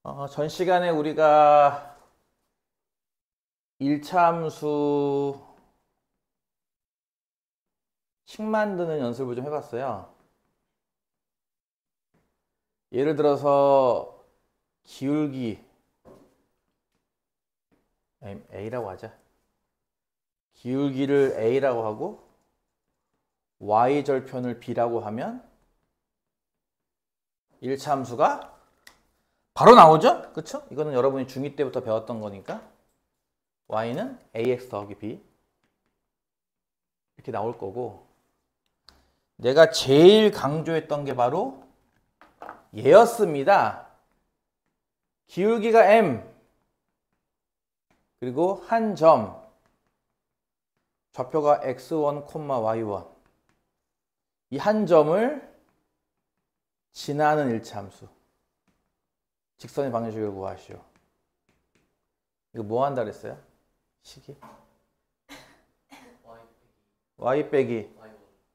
전 시간에 우리가 1차 함수 식 만드는 연습을 좀 해봤어요. 예를 들어서 기울기 A라고 하자. 기울기를 A라고 하고 Y절편을 B라고 하면 1차 함수가 바로 나오죠? 그쵸? 이거는 여러분이 중2 때부터 배웠던 거니까 Y는 AX 더하기 B 이렇게 나올 거고, 내가 제일 강조했던 게 바로 얘였습니다. 기울기가 M 그리고 한 점 좌표가 X1, Y1 이 한 점을 지나는 1차 함수 직선의 방정식을 구하시오. 이거 뭐 한다 그랬어요? 식이? y 빼기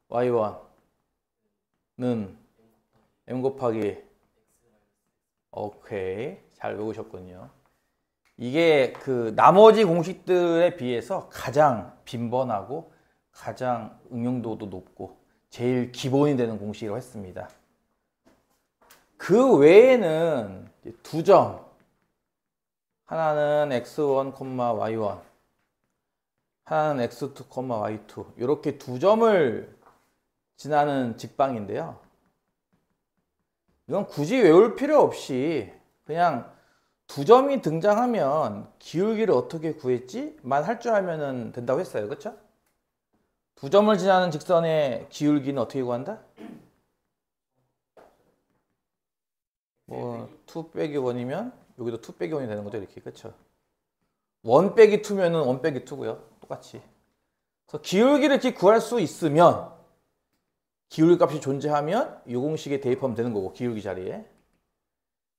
y1는 m 곱하기 오케이, 잘 외우셨군요. 이게 그 나머지 공식들에 비해서 가장 빈번하고 가장 응용도도 높고 제일 기본이 되는 공식이라고 했습니다. 그 외에는 두 점, 하나는 x1, y1, 하나는 x2, y2 이렇게 두 점을 지나는 직방인데요. 이건 굳이 외울 필요 없이 그냥 두 점이 등장하면 기울기를 어떻게 구했지?만 할 줄 알면 된다고 했어요. 그렇죠? 두 점을 지나는 직선의 기울기는 어떻게 구한다? 뭐 2 빼기 1이면 여기도 2 빼기 1이 되는 거죠. 이렇게. 그렇죠? 1 빼기 2면은 1 빼기 2고요. 똑같이. 그래서 기울기를 이렇게 구할 수 있으면, 기울기 값이 존재하면 이 공식에 대입하면 되는 거고, 기울기 자리에.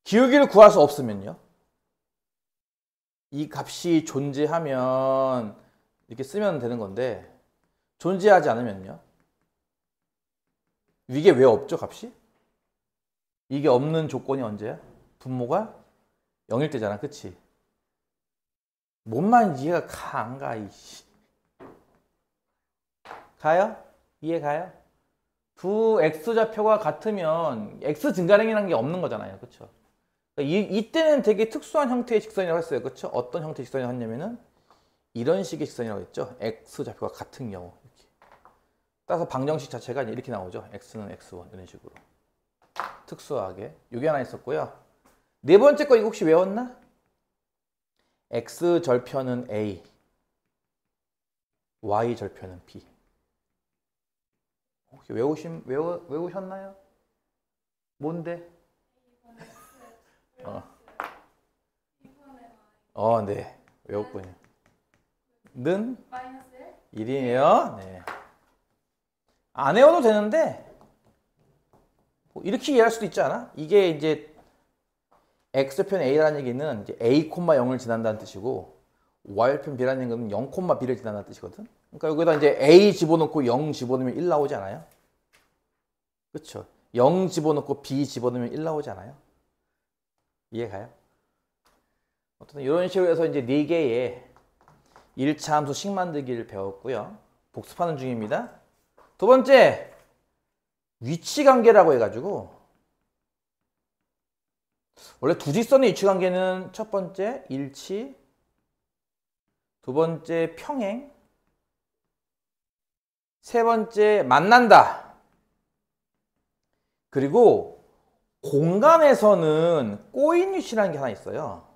기울기를 구할 수 없으면요, 이 값이 존재하면 이렇게 쓰면 되는 건데, 존재하지 않으면요, 이게 왜 없죠, 값이? 이게 없는 조건이 언제야? 분모가 0일 때잖아. 그치? 뭔만 이해가 가, 안 가, 이씨. 가요? 이해 가요? 두 x좌표가 같으면 x 증가량이라는 게 없는 거잖아요. 그쵸? 이때는 되게 특수한 형태의 직선이라고 했어요. 그쵸? 어떤 형태의 직선이라고 했냐면은 이런 식의 직선이라고 했죠. x좌표가 같은 경우. 이렇게. 따라서 방정식 자체가 이렇게 나오죠. x는 x1 이런 식으로. 특수하게. 이게 하나 있었고요. 네 번째 거 이거 혹시 외웠나? x절편은 A, y절편은 B. 혹시 외우셨나요? 뭔데? 네. 외웠군요. 는 1이에요. 네. 안 외워도 되는데, 뭐 이렇게 이해할 수도 있지 않아? 이게 이제 x편 a라는 얘기는 이제 a, 0을 지난다는 뜻이고, y편 b라는 얘기는 0, b를 지난다는 뜻이거든. 그러니까 여기다 이제 a 집어넣고 0 집어넣으면 1 나오지 않아요? 그렇죠? 0 집어넣고 b 집어넣으면 1 나오지 않아요? 이해가요? 어쨌든 이런 식으로 해서 이제 4개의 1차 함수 식 만들기를 배웠고요. 복습하는 중입니다. 두 번째, 위치 관계라고 해가지고, 원래 두 직선의 위치 관계는 첫 번째 일치, 두 번째 평행, 세 번째 만난다. 그리고 공간에서는 꼬인 위치라는 게 하나 있어요.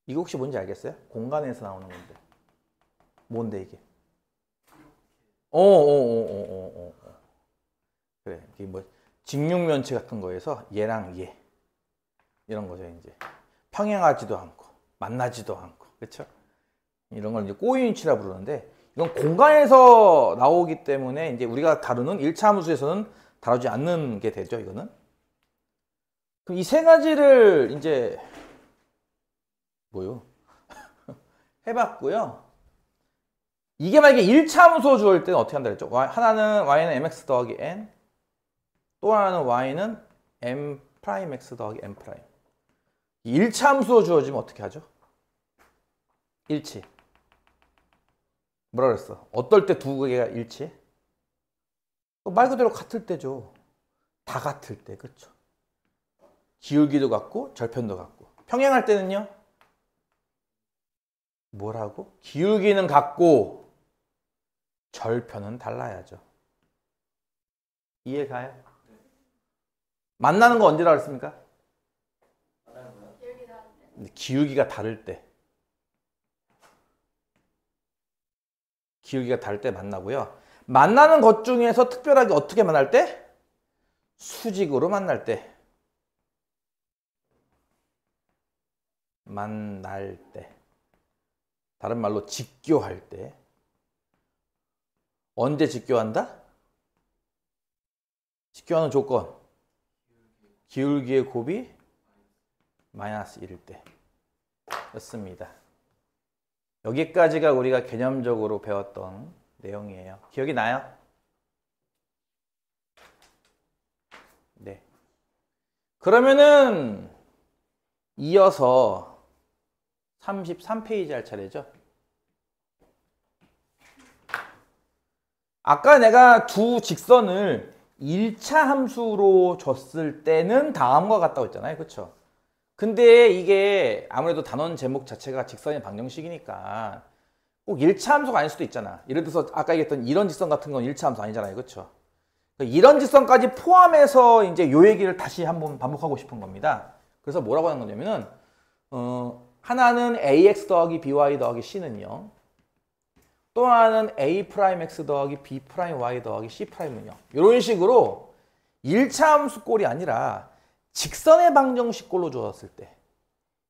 이거 혹시 뭔지 알겠어요? 공간에서 나오는 건데. 뭔데 이게? 그래, 이게 뭐 직육면체 같은 거에서 얘랑 얘 이런 거죠. 이제 평행하지도 않고 만나지도 않고, 그렇죠? 이런 걸 이제 꼬인 위치라 부르는데, 이건 공간에서 나오기 때문에 이제 우리가 다루는 1차 함수에서는 다루지 않는 게 되죠. 이거는. 그럼 이 세 가지를 이제 뭐요? 해봤고요. 이게 만약에 1차 함수 주어질 때는 어떻게 한다 그랬죠? 하나는 y는 mx 더하기 n, 또 하나는 y는 m'(x) 더하기 m'. 일차 함수로 주어지면 어떻게 하죠? 일치. 뭐라 그랬어? 어떨 때 두 개가 일치해? 말 그대로 같을 때죠. 다 같을 때, 그렇죠? 기울기도 같고 절편도 같고. 평행할 때는요? 뭐라고? 기울기는 같고 절편은 달라야죠. 이해가요? 만나는 거 언제라고 했습니까? 기울기가 다를 때. 기울기가 다를 때 만나고요. 만나는 것 중에서 특별하게 어떻게 만날 때? 수직으로 만날 때. 만날 때. 다른 말로 직교할 때. 언제 직교한다? 직교하는 조건. 기울기의 곱이 마이너스 1일 때. 였습니다. 여기까지가 우리가 개념적으로 배웠던 내용이에요. 기억이 나요? 네. 그러면은 이어서 33페이지 할 차례죠. 아까 내가 두 직선을 1차 함수로 줬을 때는 다음과 같다고 했잖아요. 그렇죠? 근데 이게 아무래도 단원 제목 자체가 직선의 방정식이니까 꼭 1차 함수가 아닐 수도 있잖아. 예를 들어서 아까 얘기했던 이런 직선 같은 건 1차 함수 아니잖아요. 그렇죠? 이런 직선까지 포함해서 이제 요 얘기를 다시 한번 반복하고 싶은 겁니다. 그래서 뭐라고 하는 거냐면은 하나는 ax 더하기 by 더하기 c는요. 또 하나는 a'x 더하기 b'y 더하기 c'는요. 이런 식으로 1차 함수 꼴이 아니라 직선의 방정식 꼴로 주어졌을 때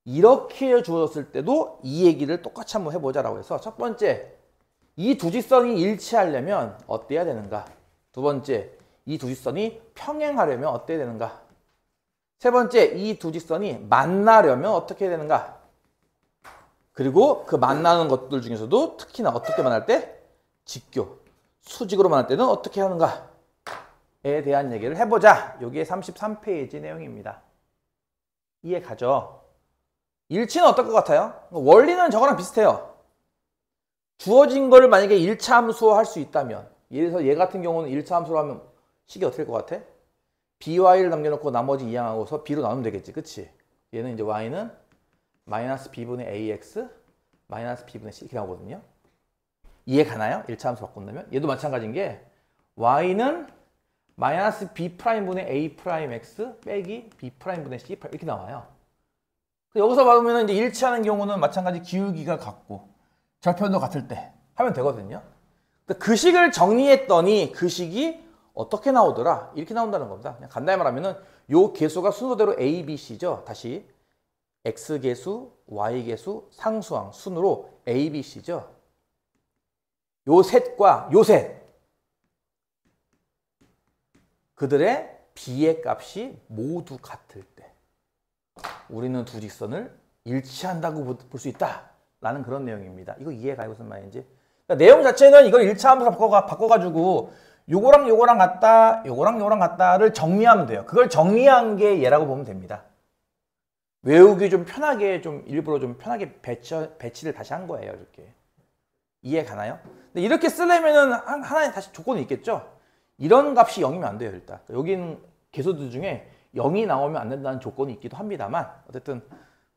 이렇게 주어졌을 때도 이 얘기를 똑같이 한번 해보자라고 해서 첫 번째, 이 두 직선이 일치하려면 어때야 되는가? 두 번째, 이 두 직선이 평행하려면 어때야 되는가? 세 번째, 이 두 직선이 만나려면 어떻게 해야 되는가? 그리고 그 만나는 것들 중에서도 특히나 어떻게 만날 때? 직교, 수직으로 만날 때는 어떻게 하는가? 에 대한 얘기를 해보자. 여기에 33페이지 내용입니다. 이해 가죠? 일치는 어떨 것 같아요? 원리는 저거랑 비슷해요. 주어진 거를 만약에 1차 함수로 할 수 있다면, 예를 들어서 얘 같은 경우는 1차 함수로 하면 식이 어떻게 될 것 같아? by를 남겨놓고 나머지 이항하고서 b로 나누면 되겠지. 그치? 얘는 이제 y는 마이너스 b분의 ax 마이너스 b분의 c 이렇게 나오거든요. 이해 가나요? 1차 함수 바꾼다면? 얘도 마찬가지인 게 y는 마이너스 b'분의 a'x 빼기 b'분의 c 이렇게 나와요. 여기서 봐보면 이제 일치하는 경우는 마찬가지 기울기가 같고 절편도 같을 때 하면 되거든요. 그 식을 정리했더니 그 식이 어떻게 나오더라? 이렇게 나온다는 겁니다. 그냥 간단히 말하면은 요 개수가 순서대로 A, B, C죠. 다시 X 개수, Y 개수, 상수항 순으로 A, B, C죠. 요 셋과 요 셋 그들의 B의 값이 모두 같을 때 우리는 두 직선을 일치한다고 볼 수 있다라는 그런 내용입니다. 이거 이해가요? 무슨 말인지? 그러니까 내용 자체는 이걸 1차 함수로 바꿔가지고 요거랑 요거랑 같다, 요거랑 요거랑 같다를 정리하면 돼요. 그걸 정리한 게 얘라고 보면 됩니다. 외우기 좀 편하게 좀 일부러 좀 편하게 배치를 다시 한 거예요. 이렇게. 이해 가나요? 근데 이렇게 쓰려면은 하나의 다시 조건이 있겠죠? 이런 값이 0이면 안 돼요, 일단. 여기는 개수들 중에 0이 나오면 안 된다는 조건이 있기도 합니다만 어쨌든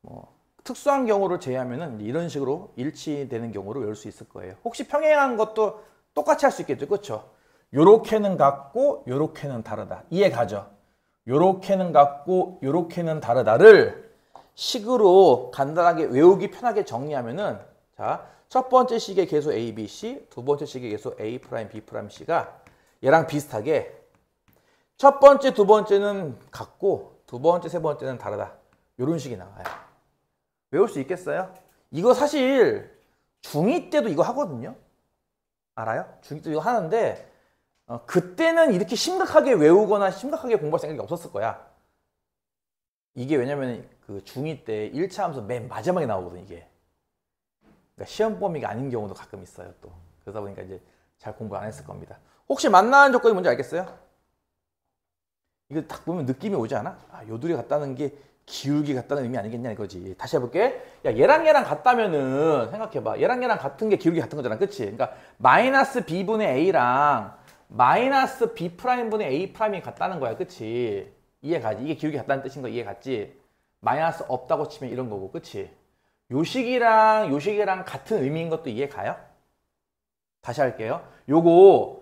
뭐 특수한 경우를 제외하면은 이런 식으로 일치되는 경우를 외울 수 있을 거예요. 혹시 평행한 것도 똑같이 할 수 있겠죠, 그렇죠? 요렇게는 같고 요렇게는 다르다. 이해 가죠? 요렇게는 같고 요렇게는 다르다를 식으로 간단하게 외우기 편하게 정리하면은 자, 첫 번째 식의 개수 A, B, C, 두 번째 식의 개수 A', B', C가 얘랑 비슷하게 첫 번째, 두 번째는 같고 두 번째, 세 번째는 다르다. 이런 식이 나와요. 외울 수 있겠어요? 이거 사실 중2 때도 이거 하거든요. 알아요? 중2 때 이거 하는데 그때는 이렇게 심각하게 외우거나 심각하게 공부할 생각이 없었을 거야. 이게 왜냐면 그 중2 때 1차 함수 맨 마지막에 나오거든 이게. 그러니까 시험 범위가 아닌 경우도 가끔 있어요 또. 그러다 보니까 이제 잘 공부 안 했을 겁니다. 혹시 만나는 조건이 뭔지 알겠어요? 이거 딱 보면 느낌이 오지 않아? 아, 요 둘이 같다는 게 기울기 같다는 의미 아니겠냐 이거지. 다시 해볼게. 야, 얘랑 얘랑 같다면은 생각해봐. 얘랑 얘랑 같은 게 기울기 같은 거잖아. 그치? 그러니까 마이너스 b분의 a랑 마이너스 b 프라임분의 a 프라임이 같다는 거야. 그치? 이해가지? 이게 기울기 같다는 뜻인 거 이해갔지? 마이너스 없다고 치면 이런 거고. 그치? 요식이랑 요식이랑 같은 의미인 것도 이해가요? 다시 할게요. 요거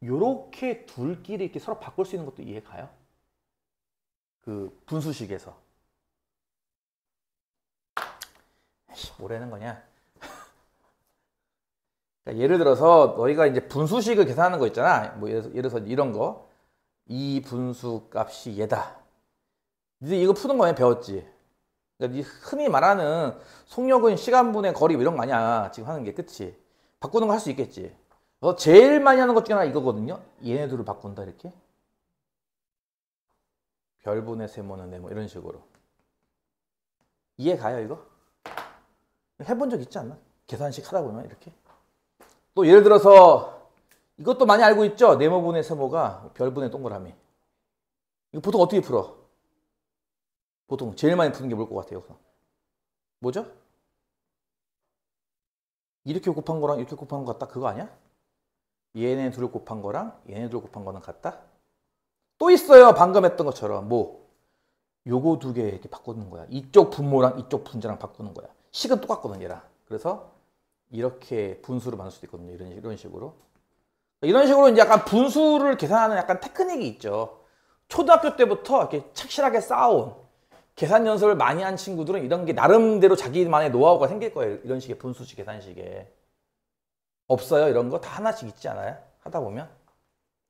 요렇게 둘끼리 이렇게 서로 바꿀 수 있는 것도 이해가요? 그 분수식에서. 뭐라는 거냐? 그러니까 예를 들어서 너희가 이제 분수식을 계산하는 거 있잖아. 뭐 예를 들어서 이런 거. 이 분수 값이 얘다. 이제 이거 푸는 거에 배웠지. 그러니까 흔히 말하는 속력은 시간분의 거리 이런 거 아니야. 지금 하는 게. 그치? 바꾸는 거 할 수 있겠지. 제일 많이 하는 것 중에 하나 이거거든요. 얘네들을 바꾼다 이렇게. 별분의 세모는 네모 이런 식으로. 이해 가요 이거? 해본 적 있지 않나? 계산식 하다 보면 이렇게. 또 예를 들어서 이것도 많이 알고 있죠? 네모분의 세모가 별분의 동그라미. 이거 보통 어떻게 풀어? 보통 제일 많이 푸는 게 뭘 것 같아요? 뭐죠? 이렇게 곱한 거랑 이렇게 곱한 거 같다 그거 아니야? 얘네 둘을 곱한 거랑 얘네 둘을 곱한 거는 같다? 또 있어요. 방금 했던 것처럼 뭐 요거 두 개 이렇게 바꾸는 거야. 이쪽 분모랑 이쪽 분자랑 바꾸는 거야. 식은 똑같거든 얘랑. 그래서 이렇게 분수를 만들 수도 있거든요. 이런 식으로. 이런 식으로 이제 약간 분수를 계산하는 약간 테크닉이 있죠. 초등학교 때부터 이렇게 착실하게 쌓아온 계산 연습을 많이 한 친구들은 이런 게 나름대로 자기만의 노하우가 생길 거예요. 이런 식의 분수식 계산식에. 없어요? 이런 거 다 하나씩 있지 않아요? 하다 보면.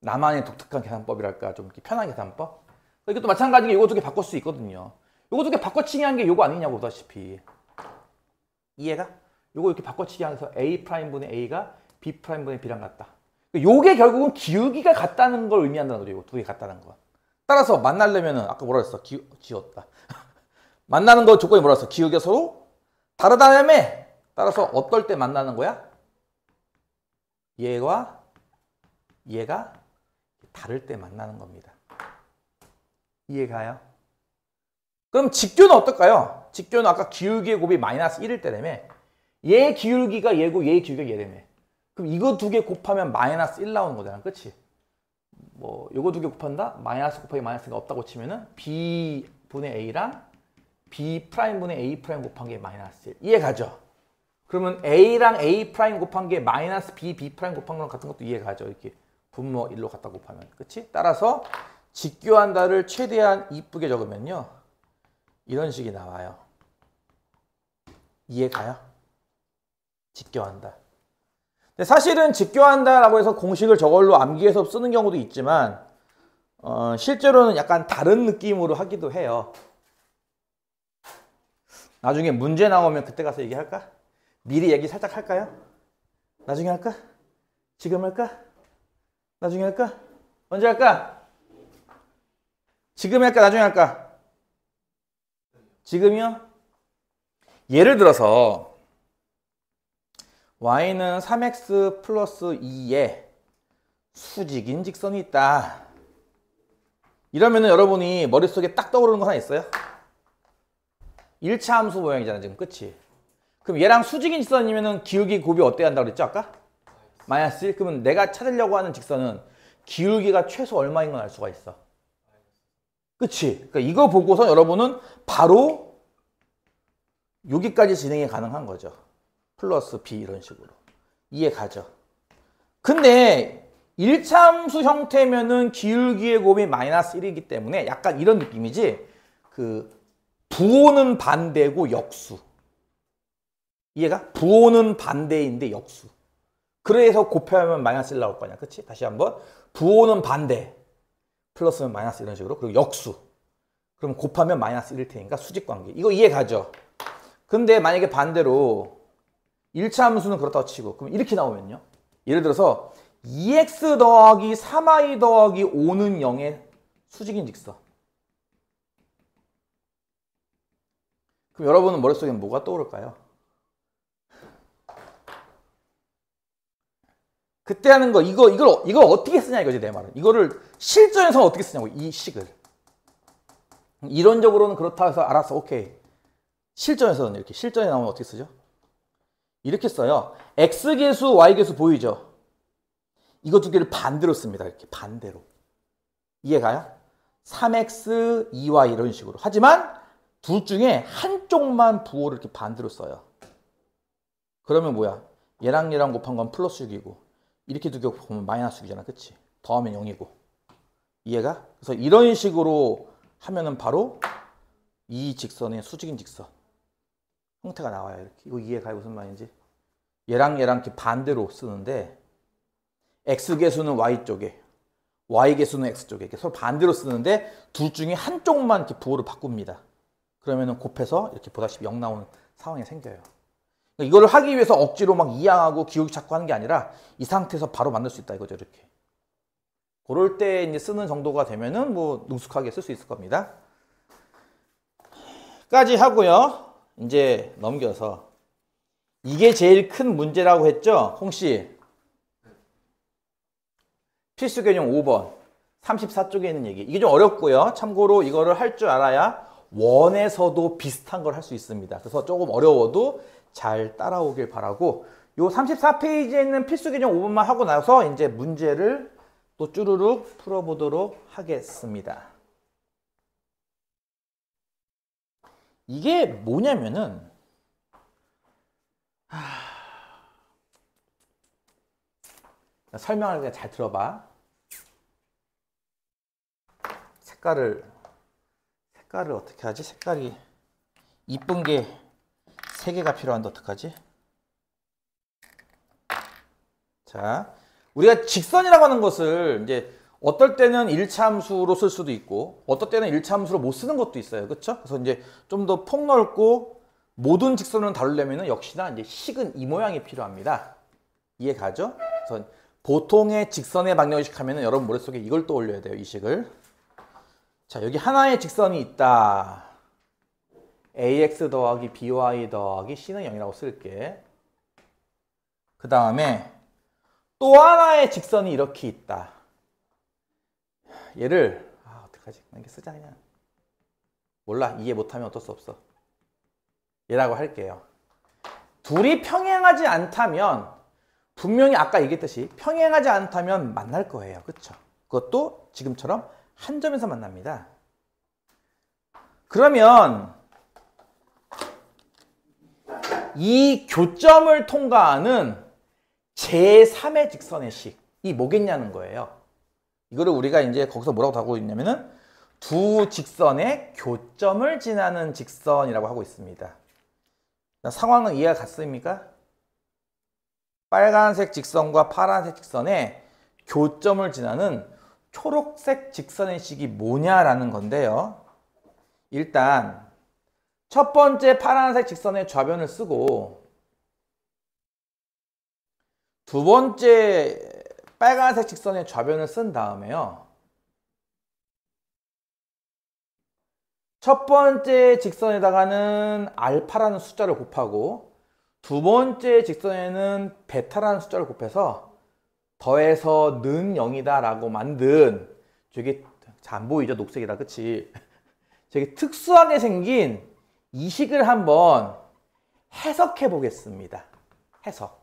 나만의 독특한 계산법이랄까 좀 이렇게 편한 계산법. 이것도 마찬가지로 이거 두 개 바꿀 수 있거든요. 이거 두 개 바꿔치기 한 게 요거 아니냐고 보다시피. 이해가? 요거 이렇게 바꿔치기 하면서 A'분의 A가 B'분의 B랑 같다. 요게 결국은 기울기가 같다는 걸 의미한다는 거죠. 요거 두 개 같다는 거. 따라서 만나려면은 아까 뭐라 했어? 지웠다. 만나는 거 조건이 뭐라 했어? 기울기가 서로 다르다며. 따라서 어떨 때 만나는 거야? 얘가 다를 때 만나는 겁니다. 이해가요? 그럼 직교는 어떨까요? 직교는 아까 기울기의 곱이 마이너스 1일 때라며. 얘 기울기가 얘고 얘 기울기가 얘라며. 그럼 이거 두 개 곱하면 마이너스 1 나오는 거잖아. 그치? 뭐 요거 두 개 곱한다? 마이너스 곱하기 마이너스가 없다고 치면은 B분의 A랑 B'분의 A' 곱한 게 마이너스 1. 이해가죠? 그러면 A랑 A' 곱한 게 마이너스 B 곱한 거랑 같은 것도 이해가죠? 이렇게 분모 1로 갖다 곱하면. 그치? 따라서 직교한다를 최대한 이쁘게 적으면요. 이런 식이 나와요. 이해가요? 직교한다. 근데 사실은 직교한다라고 해서 공식을 저걸로 암기해서 쓰는 경우도 있지만 실제로는 약간 다른 느낌으로 하기도 해요. 나중에 문제 나오면 그때 가서 얘기할까? 미리 얘기 살짝 할까요? 나중에 할까? 지금 할까? 나중에 할까? 언제 할까? 지금 할까? 나중에 할까? 지금이요? 예를 들어서 y는 3x 플러스 2에 수직인 직선이 있다. 이러면은 여러분이 머릿속에 딱 떠오르는 거 하나 있어요? 1차 함수 모양이잖아 지금. 그치? 그럼 얘랑 수직인 직선이면은 기울기 곱이 어때야 한다고 그랬죠 아까? 마이너스 1. 그러면 내가 찾으려고 하는 직선은 기울기가 최소 얼마인 건 알 수가 있어. 그치? 그러니까 이거 보고서 여러분은 바로 여기까지 진행이 가능한 거죠. 플러스 B 이런 식으로. 이해 가죠? 근데 1차 함수 형태면은 기울기의 곱이 마이너스 1이기 때문에 약간 이런 느낌이지. 그 부호는 반대고 역수. 이해가? 부호는 반대인데 역수. 그래서 곱하면 마이너스 1 나올 거냐. 그치? 다시 한번. 부호는 반대. 플러스면 마이너스 이런 식으로. 그리고 역수. 그럼 곱하면 마이너스 1일 테니까 수직관계. 이거 이해 가죠? 근데 만약에 반대로 1차 함수는 그렇다고 치고 그럼 이렇게 나오면요. 예를 들어서 2x 더하기 3y 더하기 5는 0의 수직인 직선. 그럼 여러분은 머릿속에 뭐가 떠오를까요? 그때 하는 거 이걸 어떻게 쓰냐 이거지 내 말은. 이거를 실전에서 어떻게 쓰냐고 이 식을. 이론적으로는 그렇다 해서 알았어 오케이. 실전에서는 이렇게 실전에 나오면 어떻게 쓰죠? 이렇게 써요. x계수 y계수 보이죠? 이거 두 개를 반대로 씁니다. 이렇게 반대로. 이해가요? 3x 2y 이런 식으로. 하지만 둘 중에 한쪽만 부호를 이렇게 반대로 써요. 그러면 뭐야? 얘랑 얘랑 곱한 건 플러스 6이고 이렇게 두 개 보면 마이너스 6이잖아. 그치? 더하면 0이고. 이해가? 그래서 이런 식으로 하면은 바로 이 직선의 수직인 직선 형태가 나와요. 이렇게. 이거 이해가요? 무슨 말인지? 얘랑 얘랑 이렇게 반대로 쓰는데 x계수는 y쪽에 y계수는 x쪽에 이렇게 서로 반대로 쓰는데 둘 중에 한쪽만 이렇게 부호를 바꿉니다. 그러면은 곱해서 이렇게 보다시피 0 나오는 상황이 생겨요. 그러니까 이거를 하기 위해서 억지로 막 이항하고 기울기 찾고 하는 게 아니라 이 상태에서 바로 만들 수 있다 이거죠. 이렇게. 그럴 때 이제 쓰는 정도가 되면은 뭐 능숙하게 쓸 수 있을 겁니다. 까지 하고요. 이제 넘겨서 이게 제일 큰 문제라고 했죠? 홍씨. 필수 개념 5번. 34쪽에 있는 얘기. 이게 좀 어렵고요. 참고로 이거를 할 줄 알아야 원에서도 비슷한 걸 할 수 있습니다. 그래서 조금 어려워도 잘 따라오길 바라고 요 34페이지에 있는 필수 개념 5번만 하고 나서 이제 문제를 또 쭈루룩 풀어보도록 하겠습니다. 이게 뭐냐면은 설명을 그냥 잘 들어봐. 색깔을 어떻게 하지? 색깔이 이쁜 게 3개가 필요한데 어떡하지? 자, 우리가 직선이라고 하는 것을 이제 어떨 때는 1차함수로 쓸 수도 있고 어떨 때는 1차함수로 못 쓰는 것도 있어요. 그렇죠? 그래서 이제 좀 더 폭넓고 모든 직선을 다루려면 역시나 이제 식은 이 모양이 필요합니다. 이해 가죠? 그래서 보통의 직선의 방정식 하면은 여러분 머릿속에 이걸 떠올려야 돼요. 이 식을. 자, 여기 하나의 직선이 있다. ax 더하기 by 더하기 c는 0이라고 쓸게. 그 다음에 또 하나의 직선이 이렇게 있다. 얘를 어떡하지? 이렇게 쓰자 그냥. 몰라. 이해 못하면 어쩔 수 없어. 얘라고 할게요. 둘이 평행하지 않다면 분명히 아까 얘기했듯이 평행하지 않다면 만날 거예요. 그렇죠? 그것도 지금처럼 한 점에서 만납니다. 그러면 이 교점을 통과하는 제3의 직선의 식이 뭐겠냐는 거예요. 이거를 우리가 이제 거기서 뭐라고 하고 있냐면은 두 직선의 교점을 지나는 직선이라고 하고 있습니다. 상황은 이해가 갔습니까? 빨간색 직선과 파란색 직선의 교점을 지나는 초록색 직선의 식이 뭐냐라는 건데요. 일단 첫 번째 파란색 직선의 좌변을 쓰고 두 번째 빨간색 직선의 좌변을 쓴 다음에요. 첫 번째 직선에다가는 알파라는 숫자를 곱하고 두 번째 직선에는 베타라는 숫자를 곱해서 더해서 는 0이다 라고 만든 저게 잘 안 보이죠? 녹색이다. 그치? 저게 특수하게 생긴 이 식을 한번 해석해 보겠습니다. 해석.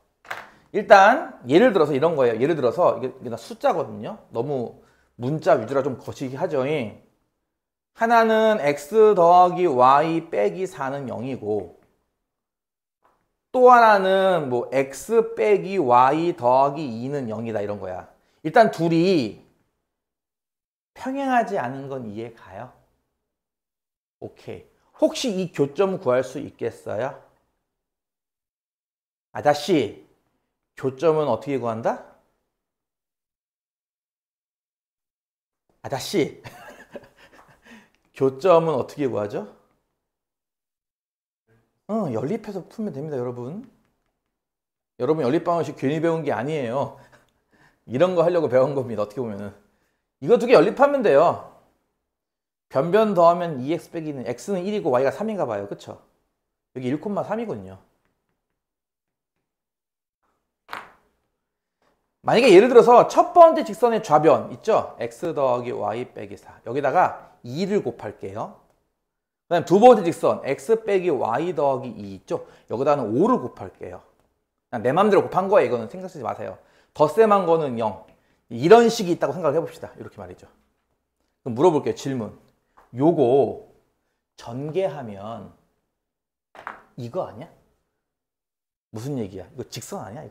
일단 예를 들어서 이런 거예요. 예를 들어서 이게 숫자거든요. 너무 문자 위주라 좀 거시기 하죠. 하나는 x 더하기 y 빼기 4는 0이고 또 하나는 뭐 x 빼기 y 더하기 2는 0이다 이런 거야. 일단 둘이 평행하지 않은 건 이해 가요? 오케이. 혹시 이 교점 구할 수 있겠어요? 아저씨, 교점은 어떻게 구한다? 아저씨, 교점은 어떻게 구하죠? 연립해서 풀면 됩니다, 여러분. 여러분 연립방정식 괜히 배운 게 아니에요. 이런 거 하려고 배운 겁니다, 어떻게 보면은. 이거 두 개 연립하면 돼요. 변변 더하면 2x 빼기 는 x는 1이고 y가 3인가 봐요. 그쵸? 여기 1,3이거든요. 만약에 예를 들어서 첫 번째 직선의 좌변 있죠? x 더하기 y 빼기 4. 여기다가 2를 곱할게요. 그 다음에 두 번째 직선 x 빼기 y 더하기 2 있죠? 여기다는 5를 곱할게요. 그냥 내 맘대로 곱한 거예요. 이거는 신경 쓰지 마세요. 덧셈한 거는 0. 이런 식이 있다고 생각을 해봅시다. 이렇게 말이죠. 그럼 물어볼게요. 질문. 요거 전개하면 이거 아니야? 무슨 얘기야? 이거 직선 아니야?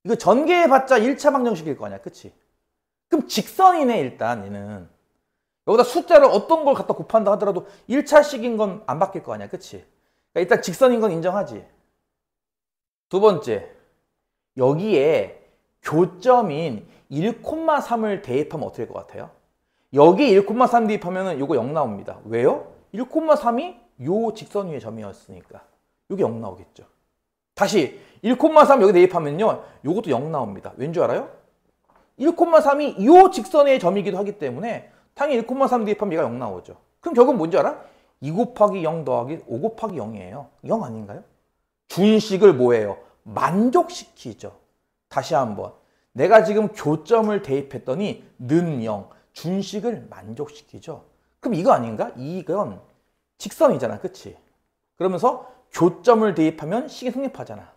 이거 전개해봤자 1차 방정식일 거 아니야? 그치? 그럼 직선이네 일단 얘는. 여기다 숫자를 어떤 걸 갖다 곱한다 하더라도 1차식인 건 안 바뀔 거 아니야? 그치? 그러니까 일단 직선인 건 인정하지. 두 번째, 여기에 교점인 1,3을 대입하면 어떻게 될 것 같아요? 여기 1,3 대입하면 요거 0 나옵니다. 왜요? 1,3이 요 직선 위의 점이었으니까 요게 0 나오겠죠. 다시 1,3 여기 대입하면요 요것도 0 나옵니다. 왠 줄 알아요? 1,3이 요 직선의 점이기도 하기 때문에 당연히 1,3 대입하면 얘가 0 나오죠. 그럼 결국은 뭔지 알아? 2 곱하기 0 더하기 5 곱하기 0이에요. 0 아닌가요? 준식을 뭐예요? 만족시키죠. 다시 한번. 내가 지금 교점을 대입했더니 는 0. 준식을 만족시키죠. 그럼 이거 아닌가? 이건 직선이잖아. 그치? 그러면서 교점을 대입하면 식이 성립하잖아.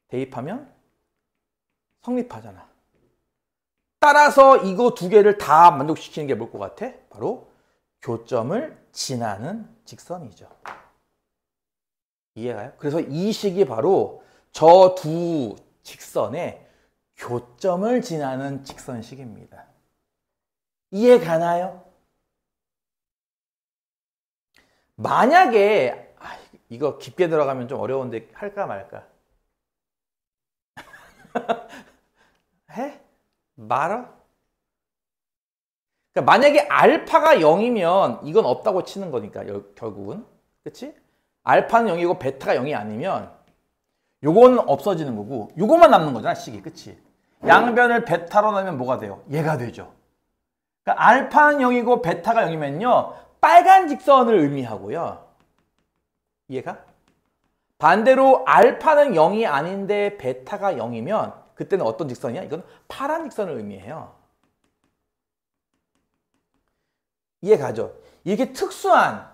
대입하면 성립하잖아. 따라서 이거 두 개를 다 만족시키는 게 뭘 것 같아? 바로 교점을 지나는 직선이죠. 이해가요? 그래서 이 식이 바로 저 두 직선의 교점을 지나는 직선식입니다. 이해 가나요? 만약에 이거 깊게 들어가면 좀 어려운데 할까 말까? 해? 말아? 그러니까 만약에 알파가 0이면 이건 없다고 치는 거니까 결국은. 그치? 알파는 0이고 베타가 0이 아니면 요거는 없어지는 거고 요거만 남는 거잖아 식이. 그치? 양변을 베타로 나면 뭐가 돼요? 얘가 되죠. 그러니까 알파는 0이고 베타가 0이면요 빨간 직선을 의미하고요. 이해가? 반대로 알파는 0이 아닌데 베타가 0이면 그때는 어떤 직선이야? 이건 파란 직선을 의미해요. 이해가죠? 이게 특수한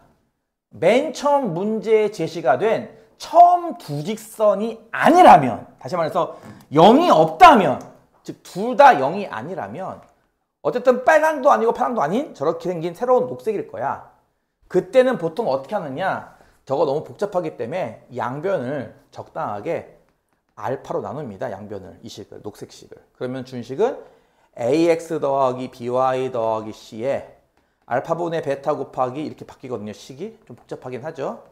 맨 처음 문제에 제시가 된 처음 두 직선이 아니라면, 다시 말해서 0이 없다면, 즉 둘 다 0이 아니라면 어쨌든 빨강도 아니고 파랑도 아닌 저렇게 생긴 새로운 녹색일 거야. 그때는 보통 어떻게 하느냐? 저거 너무 복잡하기 때문에 양변을 적당하게 알파로 나눕니다. 양변을, 이 식을, 녹색식을. 그러면 준식은 ax 더하기 by 더하기 c에 알파분의 베타 곱하기 이렇게 바뀌거든요. 식이 좀 복잡하긴 하죠.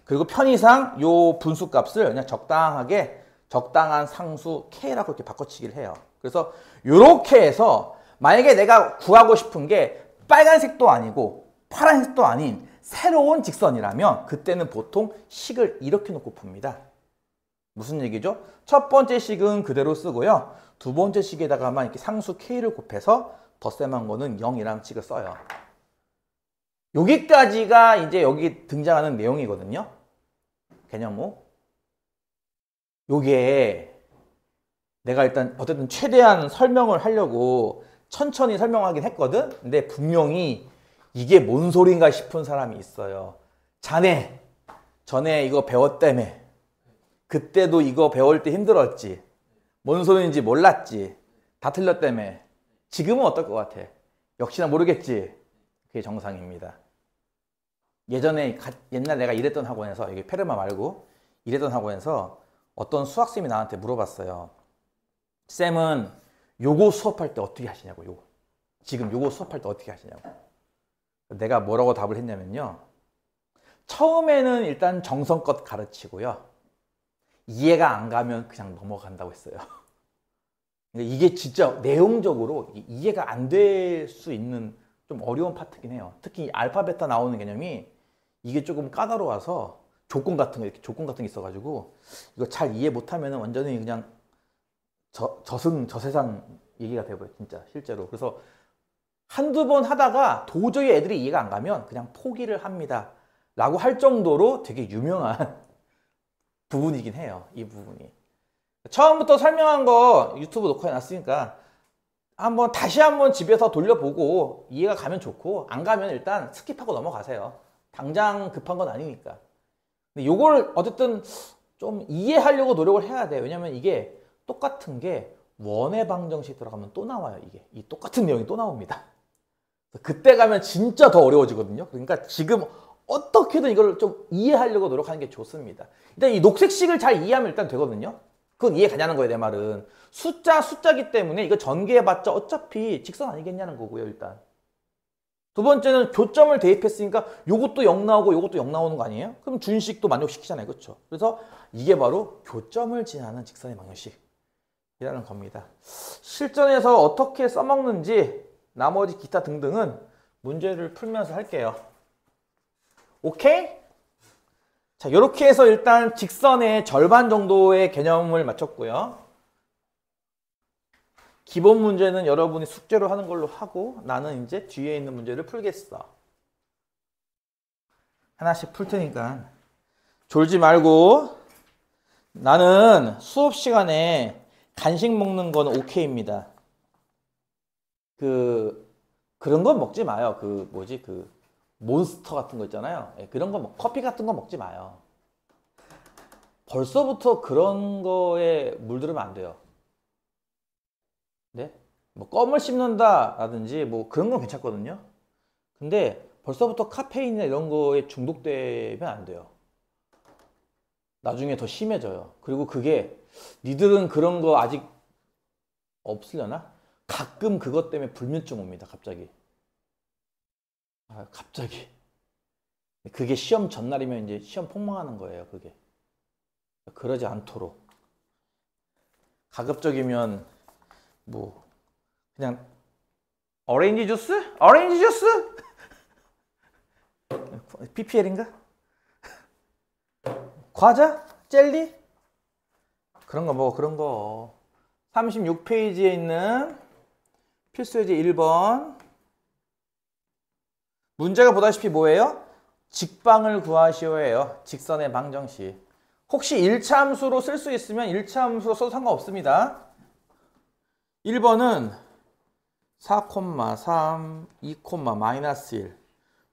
그리고 편의상 요 분수값을 그냥 적당하게 적당한 상수 k라고 이렇게 바꿔치기를 해요. 그래서 요렇게 해서 만약에 내가 구하고 싶은 게 빨간색도 아니고 파란색도 아닌 새로운 직선이라면 그때는 보통 식을 이렇게 놓고 풉니다. 무슨 얘기죠? 첫 번째 식은 그대로 쓰고요. 두 번째 식에다가만 이렇게 상수 k를 곱해서 덧셈한 거는 0이라는 식을 써요. 여기까지가 이제 여기 등장하는 내용이거든요. 개념5. 요게 내가 일단 어쨌든 최대한 설명을 하려고 천천히 설명하긴 했거든. 근데 분명히 이게 뭔 소린가 싶은 사람이 있어요. 자네 전에 이거 배웠다며. 그때도 이거 배울 때 힘들었지. 뭔 소리인지 몰랐지. 다 틀렸다며. 지금은 어떨 것 같아? 역시나 모르겠지. 그게 정상입니다. 예전에 옛날 내가 일했던 학원에서, 여기 페르마 말고 일했던 학원에서 어떤 수학쌤이 나한테 물어봤어요. 쌤은 요거 수업할 때 어떻게 하시냐고. 요거 지금 요거 수업할 때 어떻게 하시냐고. 내가 뭐라고 답을 했냐면요, 처음에는 일단 정성껏 가르치고요, 이해가 안 가면 그냥 넘어간다고 했어요. 이게 진짜 내용적으로 이해가 안 될 수 있는 좀 어려운 파트긴 해요. 특히 알파 베타 나오는 개념이 이게 조금 까다로워서 조건 같은 거, 이렇게 조건 같은 게 있어가지고 이거 잘 이해 못하면 완전히 그냥 저세상 얘기가 돼버려요. 진짜 실제로. 그래서 한두 번 하다가 도저히 애들이 이해가 안 가면 그냥 포기를 합니다 라고 할 정도로 되게 유명한 부분이긴 해요. 이 부분이. 처음부터 설명한 거 유튜브 녹화해놨으니까 다시 한번 집에서 돌려보고 이해가 가면 좋고 안 가면 일단 스킵하고 넘어가세요. 당장 급한 건 아니니까. 근데 요걸 어쨌든 좀 이해하려고 노력을 해야 돼요. 왜냐면 이게 똑같은 게 원의 방정식 들어가면 또 나와요. 이게 이 똑같은 내용이 또 나옵니다. 그때 가면 진짜 더 어려워지거든요. 그러니까 지금 어떻게든 이걸 좀 이해하려고 노력하는 게 좋습니다. 일단 이 녹색식을 잘 이해하면 일단 되거든요. 그건 이해 가냐는 거예요, 내 말은. 숫자기 때문에 이거 전개해봤자 어차피 직선 아니겠냐는 거고요, 일단. 두 번째는 교점을 대입했으니까 요것도 0 나오고 요것도 0 나오는 거 아니에요? 그럼 준식도 만족시키잖아요, 그렇죠? 그래서 이게 바로 교점을 지나는 직선의 방정식이라는 겁니다. 실전에서 어떻게 써먹는지 나머지 기타 등등은 문제를 풀면서 할게요. 오케이? 자, 이렇게 해서 일단 직선의 절반 정도의 개념을 마쳤고요. 기본 문제는 여러분이 숙제로 하는 걸로 하고 나는 이제 뒤에 있는 문제를 풀겠어. 하나씩 풀 테니까 졸지 말고. 나는 수업 시간에 간식 먹는 건 오케이입니다. 그런 건 먹지 마요. 몬스터 같은 거 있잖아요. 그런 거 커피 같은 거 먹지 마요. 벌써부터 그런 거에 물들으면 안 돼요. 네? 뭐 껌을 씹는다라든지 뭐 그런 건 괜찮거든요. 근데 벌써부터 카페인이나 이런 거에 중독되면 안 돼요. 나중에 더 심해져요. 그리고 그게 니들은 그런 거 아직 없으려나? 가끔 그것 때문에 불면증 옵니다. 갑자기. 갑자기. 그게 시험 전날이면 이제 시험 폭망하는 거예요. 그게. 그러지 않도록. 가급적이면 뭐 그냥 오렌지 주스? 오렌지 주스? PPL인가? 과자? 젤리? 그런 거 먹어. 그런 거. 36페이지에 있는 필수예제 1번. 문제가 보다시피 뭐예요? 직방을 구하시오예요. 직선의 방정식. 혹시 1차 함수로 쓸 수 있으면 1차 함수로 써도 상관없습니다. 1번은 4,3, 2, -1.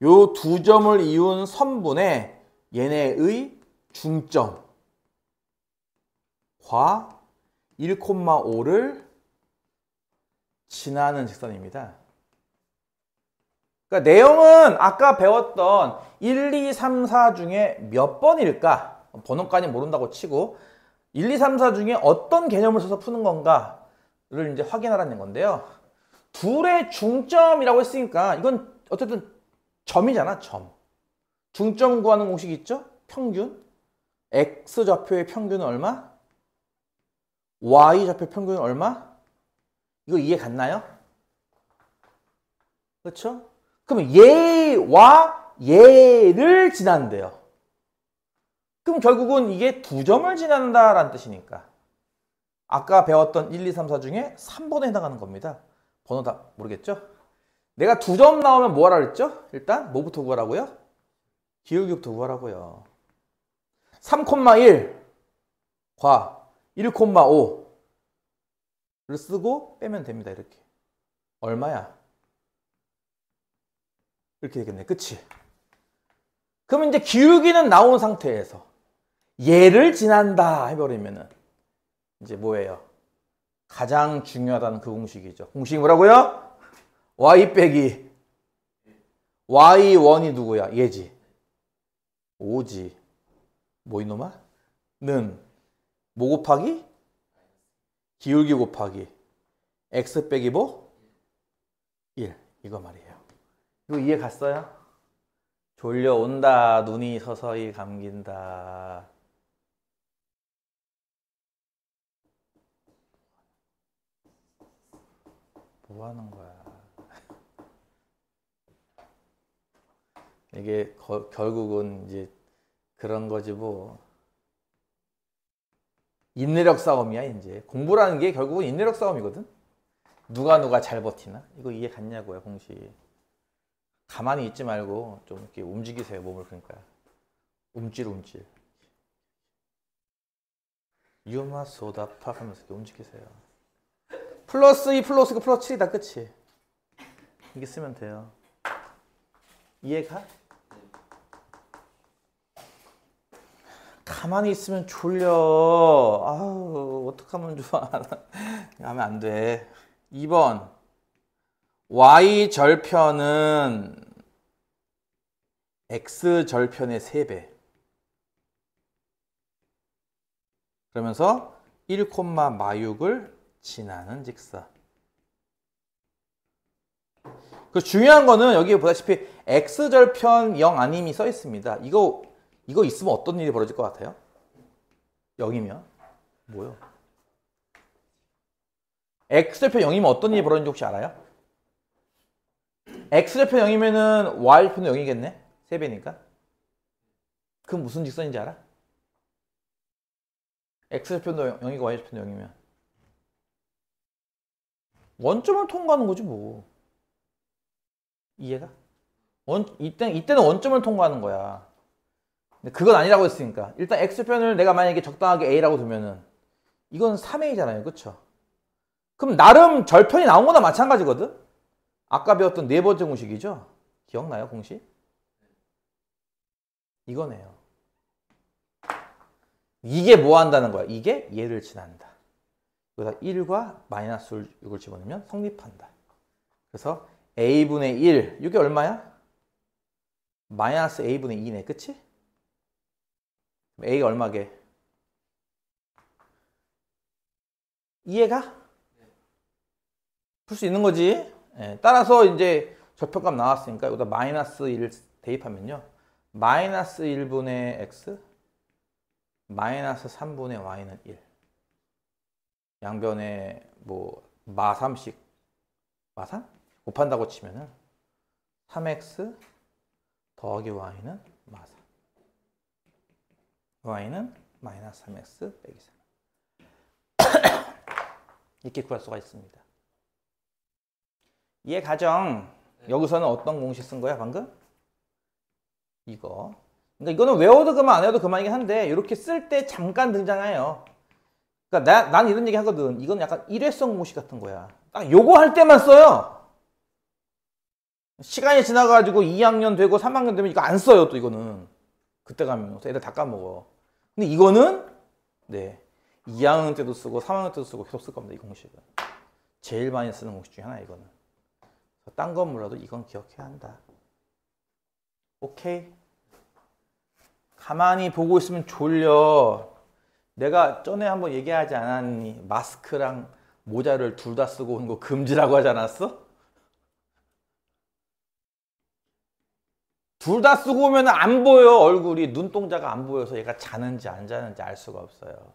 요 두 점을 이룬 선분의 얘네의 중점과 1,5를 지나는 직선입니다. 그러니까 내용은 아까 배웠던 1, 2, 3, 4 중에 몇 번일까? 번호까지 모른다고 치고 1, 2, 3, 4 중에 어떤 개념을 써서 푸는 건가를 이제 확인하라는 건데요. 둘의 중점이라고 했으니까 이건 어쨌든 점이잖아, 점. 중점 구하는 공식 있죠? 평균. X좌표의 평균은 얼마? Y좌표 평균은 얼마? 이거 이해 갔나요? 그렇죠? 그러면 얘와 얘를 지난대요. 그럼 결국은 이게 두 점을 지난다라는 뜻이니까. 아까 배웠던 1, 2, 3, 4 중에 3번에 해당하는 겁니다. 번호 다 모르겠죠? 내가 두 점 나오면 뭐 하라 그랬죠? 일단 뭐부터 구하라고요? 기울기부터 구하라고요. 3,1 과 1,5를 쓰고 빼면 됩니다. 이렇게. 얼마야? 이렇게 되겠네. 그치? 그러면 이제 기울기는 나온 상태에서 얘를 지난다 해버리면은 이제 뭐예요? 가장 중요하다는 그 공식이죠. 공식이 뭐라고요? y 빼기 y1이 누구야? 얘지. 5지. 뭐 이놈아? 는 뭐 곱하기? 기울기 곱하기 x 빼기 뭐? 1. 이거 말이에요. 이거 이해 갔어요? 졸려온다. 눈이 서서히 감긴다. 뭐 하는 거야? 이게 결국은 이제 그런 거지 뭐. 인내력 싸움이야. 이제 공부라는 게 결국은 인내력 싸움이거든. 누가 잘 버티나? 이거 이해 갔냐고요, 공식. 가만히 있지 말고 좀 이렇게 움직이세요, 몸을. 그러니까 움찔. 유마소다 팝 하면서 이렇게 움직이세요. 플러스 2 플러스 9 플러스 7이다. 끝이. 이게 쓰면 돼요. 이해가? 가만히 있으면 졸려. 아우, 어떡하면 좋아. 하면 안 돼. 2번. y절편은 x절편의 3배. 그러면서 1, 마육을 지나는 직선. 그 중요한 거는 여기 보다시피 x절편 0 아님이 써 있습니다. 이거 있으면 어떤 일이 벌어질 것 같아요? 0이면 뭐요? x절편 0이면 어떤 일이 벌어지는지 혹시 알아요? x절편 0이면은 y절편도 0이겠네? 3배니까. 그럼 무슨 직선인지 알아? x절편도 0이고 y절편도 0이면 원점을 통과하는 거지 뭐. 이해가? 이때는 원점을 통과하는 거야. 근데 그건 아니라고 했으니까. 일단 x편을 내가 만약에 적당하게 a라고 두면은 이건 3a잖아요. 그쵸? 그럼 나름 절편이 나온 거나 마찬가지거든? 아까 배웠던 네 번째 공식이죠? 기억나요, 공식? 이거네요. 이게 뭐 한다는 거야? 이게 얘를 지난다. 여기다 1과 마이너스 6을 집어넣으면 성립한다. 그래서 a분의 1, 이게 얼마야? 마이너스 a분의 2네, 그치? a가 얼마게? 이해가? 풀 수 있는 거지? 예, 따라서 이제 절편값 나왔으니까 여기다 마이너스 1을 대입하면요. 마이너스 1분의 x, 마이너스 3분의 y는 1. 양변에 뭐 마3씩 마3? 곱한다고 치면은 3x 더하기 y는 마3. y는 마이너스 3x 빼기 3. 이렇게 구할 수가 있습니다. 이해 가정. 여기서는 어떤 공식 쓴 거야 방금? 이거. 그러니까 이거는 외워도 그만 안 외워도 그만이긴 한데 이렇게 쓸 때 잠깐 등장해요. 그러니까 난 이런 얘기 하거든. 이건 약간 일회성 공식 같은 거야. 딱 요거 할 때만 써요. 시간이 지나가지고 2학년 되고 3학년 되면 이거 안 써요. 또 이거는. 그때 가면 애들 다 까먹어. 근데 이거는 네 2학년 때도 쓰고 3학년 때도 쓰고 계속 쓸 겁니다. 이 공식은. 제일 많이 쓰는 공식 중에 하나 이거는. 딴 건 몰라도 이건 기억해야 한다. 오케이? 가만히 보고 있으면 졸려. 내가 전에 한번 얘기하지 않았니? 마스크랑 모자를 둘 다 쓰고 오는 거 금지라고 하지 않았어? 둘 다 쓰고 오면 안 보여. 얼굴이 눈동자가 안 보여서 얘가 자는지 안 자는지 알 수가 없어요.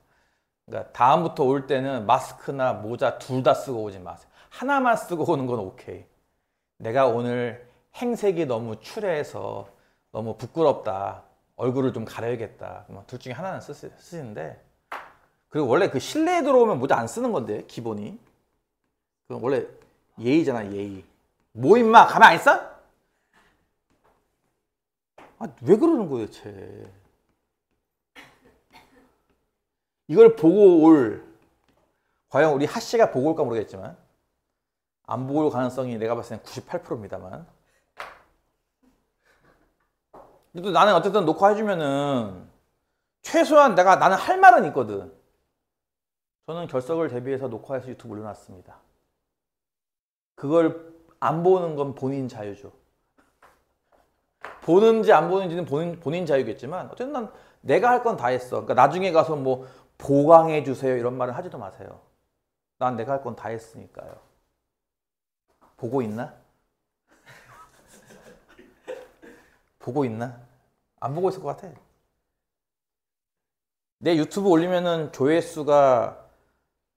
그러니까 다음부터 올 때는 마스크나 모자 둘 다 쓰고 오지 마세요. 하나만 쓰고 오는 건 오케이. 내가 오늘 행색이 너무 추레해서 너무 부끄럽다. 얼굴을 좀 가려야겠다. 둘 중에 하나는 쓰시는데, 그리고 원래 그 실내에 들어오면 모자 안 쓰는 건데 기본이. 그 원래 예의잖아, 예의. 뭐 임마 가만 안 있어? 아, 왜 그러는 거야 대체. 이걸 보고 올, 과연 우리 하씨가 보고 올까 모르겠지만 안 보고 올 가능성이 내가 봤을 땐 98%입니다만. 근데 나는 어쨌든 녹화해주면은 최소한 나는 할 말은 있거든. 저는 결석을 대비해서 녹화해서 유튜브 올려놨습니다. 그걸 안 보는 건 본인 자유죠. 보는지 안 보는지는 본인 자유겠지만 어쨌든 난 내가 할 건 다 했어. 그러니까 나중에 가서 뭐 보강해 주세요 이런 말을 하지도 마세요. 난 내가 할 건 다 했으니까요. 보고 있나? 보고 있나? 안 보고 있을 것 같아. 내 유튜브 올리면은 조회수가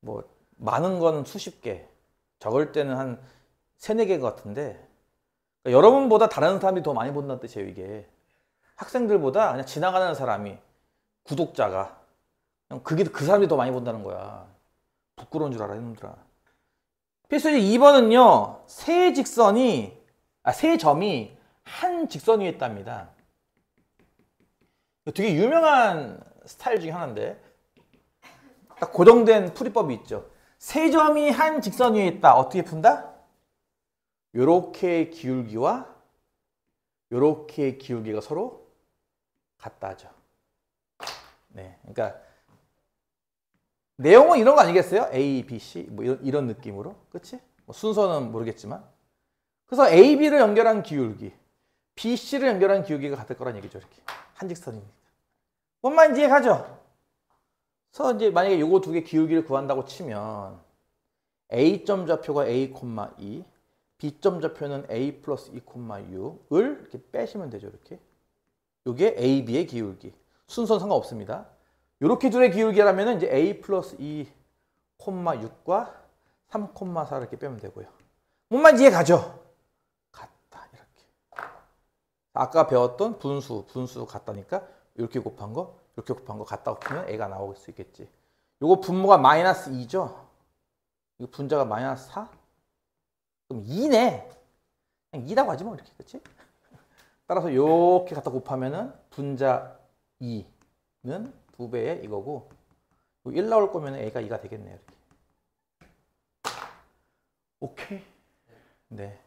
뭐 많은 건 수십 개, 적을 때는 한 3-4개 같은데, 그러니까 여러분보다 다른 사람이 더 많이 본다는 뜻이에요. 이게 학생들보다 그냥 지나가는 사람이, 구독자가 그냥 그 사람이 더 많이 본다는 거야. 부끄러운 줄 알아 이놈들아. 필수제 2번은요 세 점이 한 직선 위에 있답니다. 되게 유명한 스타일 중에 하나인데, 딱 고정된 풀이법이 있죠. 세 점이 한 직선 위에 있다. 어떻게 푼다? 요렇게 기울기와 요렇게 기울기가 서로 같다죠. 네, 그러니까 내용은 이런 거 아니겠어요? A, B, C 뭐 이런 느낌으로, 그렇지? 뭐 순서는 모르겠지만, 그래서 A, B를 연결한 기울기, B, C를 연결한 기울기가 같을 거란 얘기죠. 이렇게 한 직선이니까. 뭔 말인지 이해가죠? 그래서 이제 만약에 요거 두 개 기울기를 구한다고 치면 A점 좌표가 A, 2, B점 좌표는 A 플러스 2, 6을 이렇게 빼시면 되죠. 이렇게. 요게 A, B의 기울기. 순서는 상관없습니다. 요렇게 둘의 기울기라면 이제 A 플러스 2, 6과 3, 4를 이렇게 빼면 되고요. 뭔 말인지 이해가죠? 같다. 이렇게. 아까 배웠던 분수 같다니까 이렇게 곱한 거, 이렇게 곱한 거 같다고 푸면 A가 나올 수 있겠지. 요거 분모가 마이너스 2죠? 이거 분자가 마이너스 4? 그럼 2네. 그냥 2라고 하지 뭐, 이렇게. 그치? 따라서 이렇게 갖다 곱하면은 분자 2는 2배의 이거고, 1 나올 거면 A가 2가 되겠네요. 이렇게. 오케이? 네.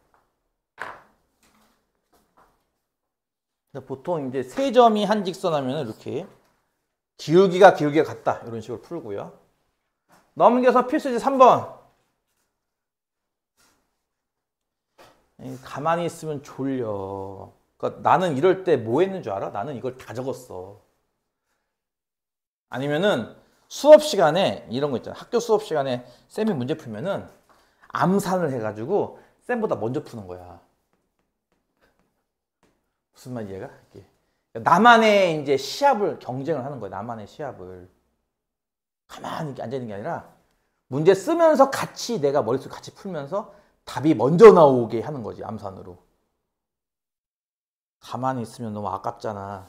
보통 이제 세 점이 한 직선 하면 이렇게 기울기가 같다. 이런 식으로 풀고요. 넘겨서 필수지 3번. 가만히 있으면 졸려. 그러니까 나는 이럴 때 뭐 했는 줄 알아? 나는 이걸 다 적었어. 아니면은 수업 시간에 이런 거 있잖아. 학교 수업 시간에 쌤이 문제 풀면은 암산을 해가지고 쌤보다 먼저 푸는 거야. 무슨 말 이해가? 나만의 이제 시합을 경쟁을 하는 거야. 나만의 시합을. 가만히 앉아 있는 게 아니라 문제 쓰면서 같이 내가 머릿속에 같이 풀면서 답이 먼저 나오게 하는 거지. 암산으로. 가만히 있으면 너무 아깝잖아.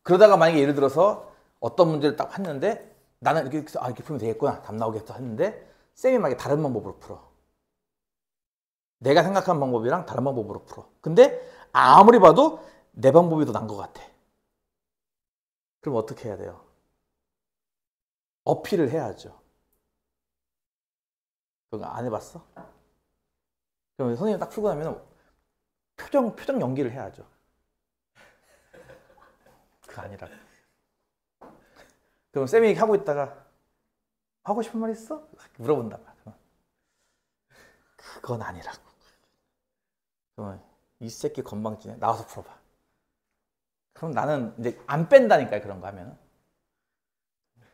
그러다가 만약에 예를 들어서 어떤 문제를 딱 했는데 나는 이렇게 이렇게 풀면 되겠구나. 답 나오겠다 했는데 쌤이 만약에 다른 방법으로 풀어. 내가 생각한 방법이랑 다른 방법으로 풀어. 근데 아무리 봐도 내 방법이 더 나은 것 같아. 그럼 어떻게 해야 돼요? 어필을 해야죠. 그거 안 해봤어? 그럼 선생님 딱 풀고 나면 표정 연기를 해야죠. 그거 아니라. 그럼 쌤이 하고 있다가 하고 싶은 말 있어? 물어본다. 그건 아니라고. 그러면 이 새끼 건방지네. 나와서 풀어봐. 그럼 나는 이제 안 뺀다니까요. 그런 거 하면.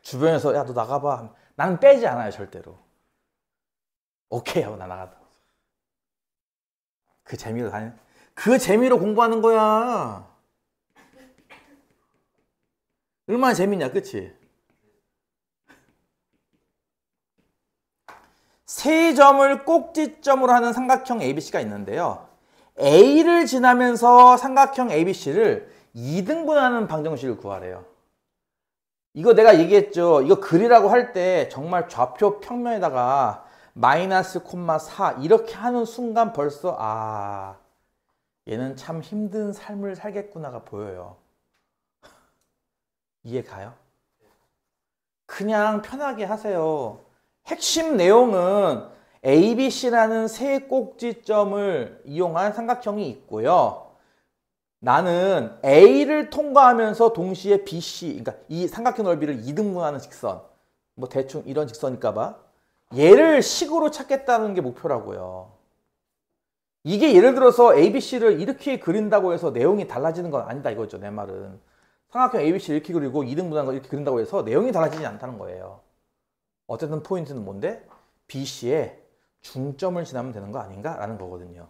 주변에서 야 너 나가봐. 나는 빼지 않아요. 절대로. 오케이 하고 나 나가다. 그 재미로 공부하는 거야. 얼마나 재밌냐, 그치? 세 점을 꼭지점으로 하는 삼각형 ABC가 있는데요. A를 지나면서 삼각형 ABC를 2등분하는 방정식을 구하래요. 이거 내가 얘기했죠. 이거 그리라고 할 때 정말 좌표 평면에다가 마이너스, 4 이렇게 하는 순간 벌써 아, 얘는 참 힘든 삶을 살겠구나가 보여요. 이해 가요? 그냥 편하게 하세요. 핵심 내용은 ABC라는 세 꼭지점을 이용한 삼각형이 있고요. 나는 A를 통과하면서 동시에 BC, 그러니까 이 삼각형 넓이를 2등분하는 직선, 뭐 대충 이런 직선일까 봐 얘를 식으로 찾겠다는 게 목표라고요. 이게 예를 들어서 ABC를 이렇게 그린다고 해서 내용이 달라지는 건 아니다 이거죠. 내 말은. 삼각형 ABC를 이렇게 그리고 2등분하는 걸 이렇게 그린다고 해서 내용이 달라지지 않다는 거예요. 어쨌든 포인트는 뭔데? BC에 중점을 지나면 되는 거 아닌가? 라는 거거든요.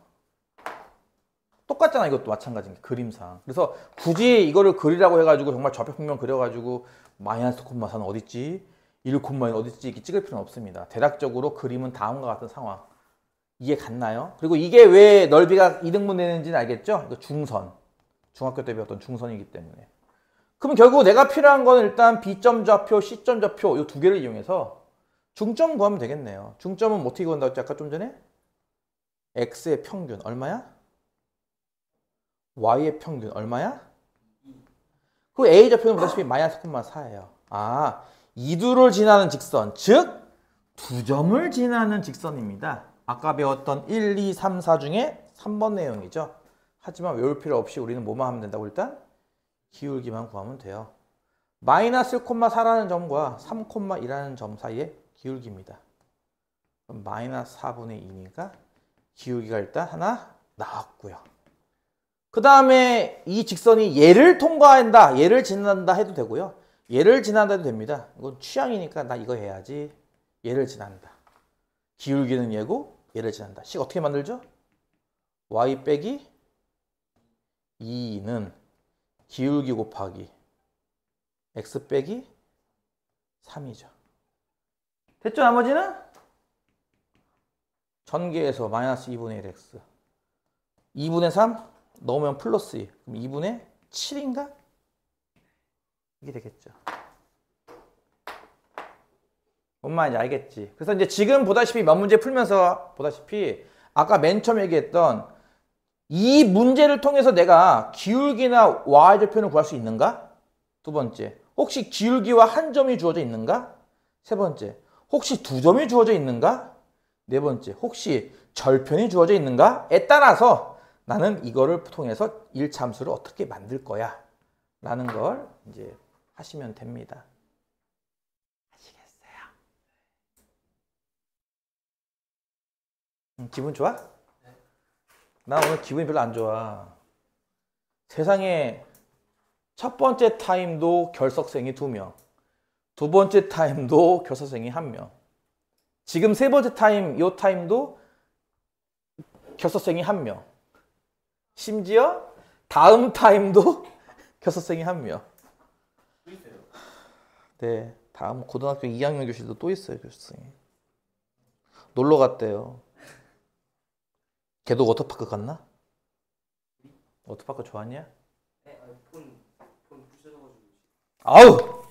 똑같잖아. 이것도 마찬가지인 게 그림상. 그래서 굳이 이거를 그리라고 해가지고 정말 좌표평면 그려가지고 마이너스 4는 어딨지? 1, 1 어딨지? 이렇게 찍을 필요는 없습니다. 대략적으로 그림은 다음과 같은 상황. 이해 갔나요? 그리고 이게 왜 넓이가 2등분 되는지는 알겠죠? 이거 중선. 중학교 때 배웠던 중선이기 때문에. 그럼 결국 내가 필요한 건 일단 B점 좌표, C점 좌표 이 두 개를 이용해서 중점 구하면 되겠네요. 중점은 어떻게 구한다고 했지? 아까 좀 전에? X의 평균 얼마야? Y의 평균 얼마야? 그 A 좌표는 보다시피 마이너스 4예요. 아, 2두를 지나는 직선, 즉 2점을 지나는 직선입니다. 아까 배웠던 1, 2, 3, 4 중에 3번 내용이죠. 하지만 외울 필요 없이 우리는 뭐만 하면 된다고? 일단 기울기만 구하면 돼요. 마이너스 1,4라는 점과 3,2라는 점 사이의 기울기입니다. 그럼 마이너스 4분의 2니까 기울기가 일단 하나 나왔고요. 그 다음에 이 직선이 얘를 통과한다, 얘를 지난다 해도 되고요. 얘를 지난다 해도 됩니다. 이건 취향이니까 나 이거 해야지. 얘를 지난다. 기울기는 얘고 얘를 지난다. 식 어떻게 만들죠? y 빼기 2는 기울기 곱하기 x 빼기 3이죠. 됐죠? 나머지는? 전개해서 마이너스 2분의 1x 2분의 3 넣으면 플러스 2. 그럼 2분의 7인가? 이게 되겠죠. 뭔 말인지 알겠지? 그래서 이제 지금 보다시피 몇 문제 풀면서 보다시피 아까 맨 처음 얘기했던 이 문제를 통해서 내가 기울기나 y절편을 구할 수 있는가? 두 번째, 혹시 기울기와 한 점이 주어져 있는가? 세 번째, 혹시 두 점이 주어져 있는가? 네 번째, 혹시 절편이 주어져 있는가?에 따라서 나는 이거를 통해서 1참수를 어떻게 만들 거야? 라는 걸 이제 하시면 됩니다. 아시겠어요? 기분 좋아? 네. 나 오늘 기분이 별로 안 좋아. 세상에 첫 번째 타임도 결석생이 2명, 두 번째 타임도 결석생이 1명, 지금 세 번째 타임, 이 타임도 결석생이 1명, 심지어 다음 타임도 결석생이 1명. 네, 다음 고등학교 2학년 교실도 또 있어요, 결석생이. 놀러 갔대요. 걔도 워터파크 갔나? 워터파크 좋았냐? 네, 폰 부셔져가지고. 아우!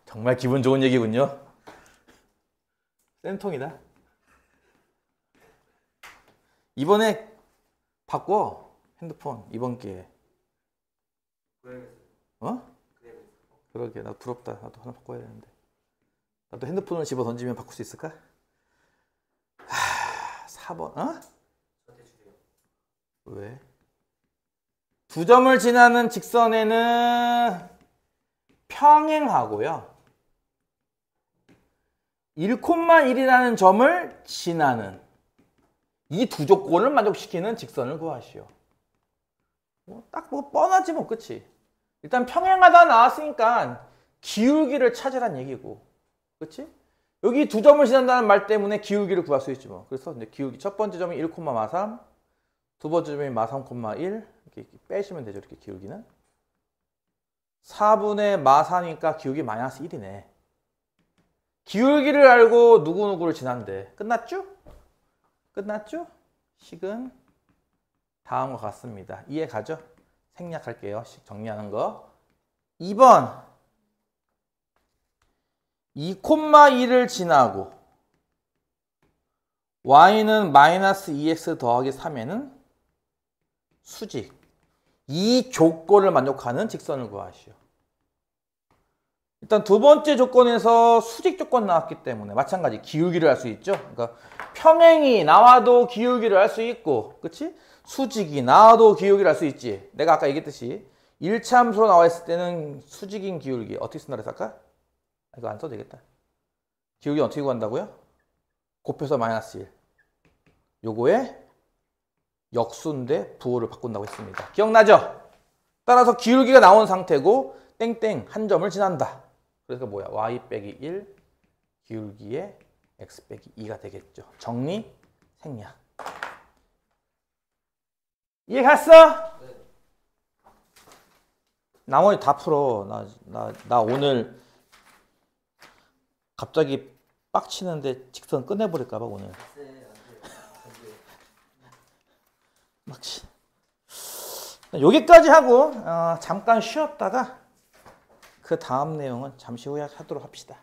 정말 기분 좋은 얘기군요. 쌤통이다. 이번에 바꿔. 핸드폰 이번 기회에. 어? 그러게, 나 부럽다. 나도 하나 바꿔야 되는데. 나도 핸드폰을 집어 던지면 바꿀 수 있을까? 4번, 어? 왜? 2점을 지나는 직선에는 평행하고요. 1,1이라는 점을 지나는 이 두 조건을 만족시키는 직선을 구하시오. 딱 뭐 뻔하지 뭐, 그치? 일단 평행하다 나왔으니까 기울기를 찾으란 얘기고, 그치? 여기 2점을 지난다는 말 때문에 기울기를 구할 수 있지 뭐. 그래서 이제 기울기 첫 번째 점이 1,3, 두 번째 점이 -3,1 이렇게 빼시면 되죠. 이렇게 기울기는 4분의 -4니까 기울기 -1이네. 기울기를 알고 누구누구를 지난대. 끝났죠? 끝났죠? 식은 다음과 같습니다. 이해 가죠? 생략할게요. 식 정리하는 거. 2번 2,2를 지나고 y는 -2x 더하기 3에는 수직. 이 조건을 만족하는 직선을 구하시오. 일단 두 번째 조건에서 수직 조건 나왔기 때문에 마찬가지 기울기를 알 수 있죠. 그러니까 평행이 나와도 기울기를 알 수 있고, 그치? 수직이 나와도 기울기를 알 수 있지. 내가 아까 얘기했듯이 1차함수로 나와 있을 때는 수직인 기울기 어떻게 쓴다 그랬을까? 이거 안 써도 되겠다. 기울기 어떻게 구한다고요? 곱해서 -1. 요거에 역수인데 부호를 바꾼다고 했습니다. 기억나죠? 따라서 기울기가 나온 상태고 땡땡 한 점을 지난다. 그래서 뭐야? y 빼기 1 기울기에 x 빼기 2가 되겠죠. 정리, 생략. 이해 갔어? 네. 나머지 다 풀어. 나 오늘 갑자기 빡치는데 직선 끝내버릴까봐 오늘. 막치. 여기까지 하고 잠깐 쉬었다가 그 다음 내용은 잠시 후에 하도록 합시다.